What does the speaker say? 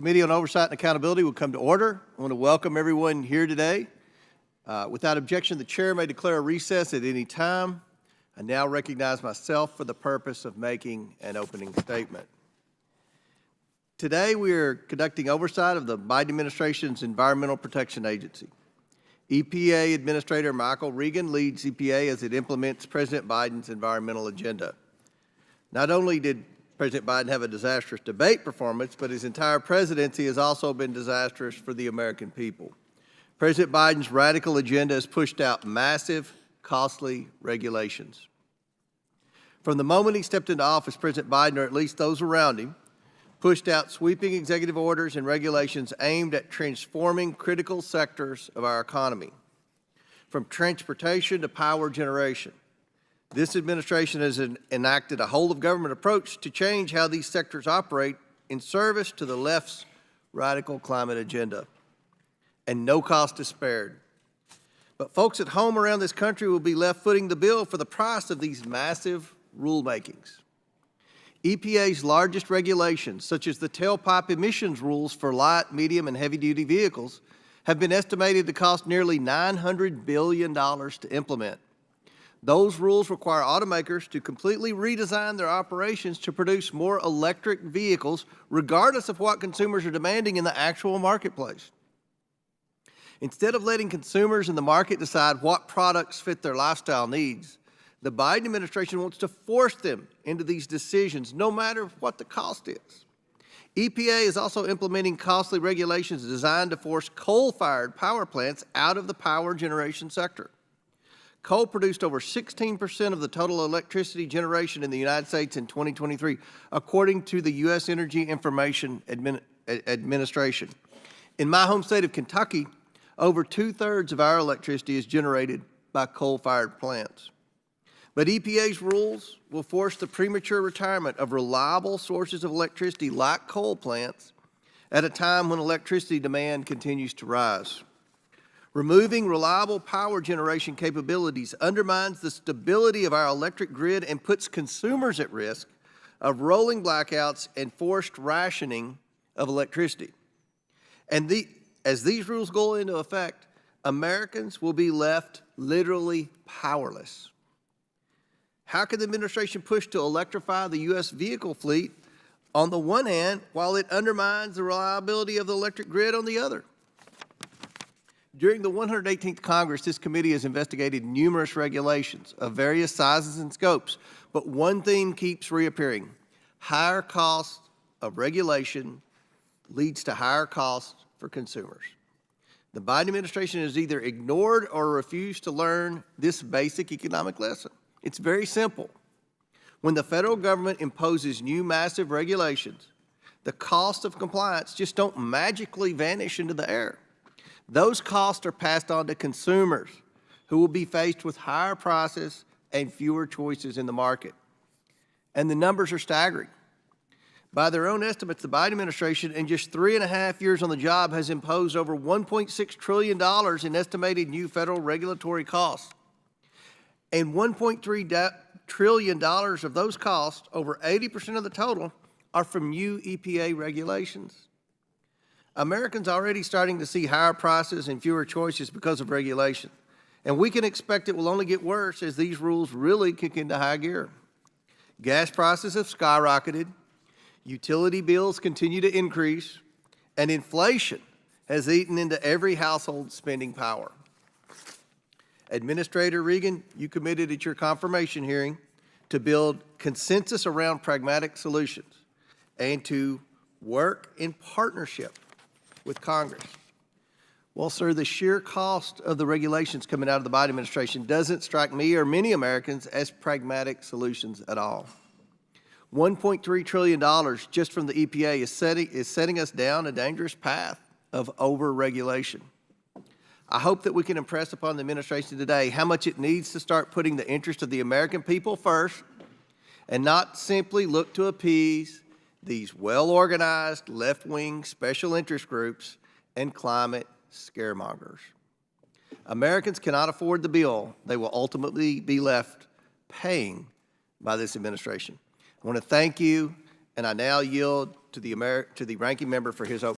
Committee on Oversight and Accountability will come to order. I want to welcome everyone here today. Without objection, the chair may declare a recess at any time. I now recognize myself for the purpose of making an opening statement. Today, we are conducting oversight of the Biden administration's Environmental Protection Agency. EPA Administrator Michael Regan leads EPA as it implements President Biden's environmental agenda. Not only did President Biden have a disastrous debate performance, but his entire presidency has also been disastrous for the American people. President Biden's radical agenda has pushed out massive, costly regulations. From the moment he stepped into office, President Biden, or at least those around him, pushed out sweeping executive orders and regulations aimed at transforming critical sectors of our economy, from transportation to power generation. This administration has enacted a whole-of-government approach to change how these sectors operate in service to the left's radical climate agenda, and no cost is spared. But folks at home around this country will be left footing the bill for the price of these massive rulemakings. EPA's largest regulations, such as the tailpipe emissions rules for light, medium, and heavy-duty vehicles, have been estimated to cost nearly $900 billion to implement. Those rules require automakers to completely redesign their operations to produce more electric vehicles, regardless of what consumers are demanding in the actual marketplace. Instead of letting consumers in the market decide what products fit their lifestyle needs, the Biden administration wants to force them into these decisions, no matter what the cost is. EPA is also implementing costly regulations designed to force coal-fired power plants out of the power generation sector. Coal produced over 16% of the total electricity generation in the United States in 2023, according to the U.S. Energy Information Administration. In my home state of Kentucky, over two-thirds of our electricity is generated by coal-fired plants. But EPA's rules will force the premature retirement of reliable sources of electricity like coal plants at a time when electricity demand continues to rise. Removing reliable power generation capabilities undermines the stability of our electric grid and puts consumers at risk of rolling blackouts and forced rationing of electricity. And as these rules go into effect, Americans will be left literally powerless. How can the administration push to electrify the U.S. vehicle fleet on the one hand, while it undermines the reliability of the electric grid on the other? During the 118th Congress, this committee has investigated numerous regulations of various sizes and scopes, but one theme keeps reappearing. Higher costs of regulation leads to higher costs for consumers. The Biden administration has either ignored or refused to learn this basic economic lesson. It's very simple. When the federal government imposes new massive regulations, the cost of compliance just don't magically vanish into the air. Those costs are passed on to consumers who will be faced with higher prices and fewer choices in the market. And the numbers are staggering. By their own estimates, the Biden administration, in just 3.5 years on the job, has imposed over $1.6 trillion in estimated new federal regulatory costs. And $1.3 trillion of those costs, over 80% of the total, are from new EPA regulations. Americans are already starting to see higher prices and fewer choices because of regulation. And we can expect it will only get worse as these rules really kick into high gear. Gas prices have skyrocketed, utility bills continue to increase, and inflation has eaten into every household's spending power. Administrator Regan, you committed at your confirmation hearing to build consensus around pragmatic solutions and to work in partnership with Congress. Well, sir, the sheer cost of the regulations coming out of the Biden administration doesn't strike me or many Americans as pragmatic solutions at all. $1.3 trillion just from the EPA is setting us down a dangerous path of over-regulation. I hope that we can impress upon the administration today how much it needs to start putting the interest of the American people first and not simply look to appease these well-organized left-wing special interest groups and climate scaremongers. Americans cannot afford the bill they will ultimately be left paying by this administration. I want to thank you and I now yield to the ranking member for his opening.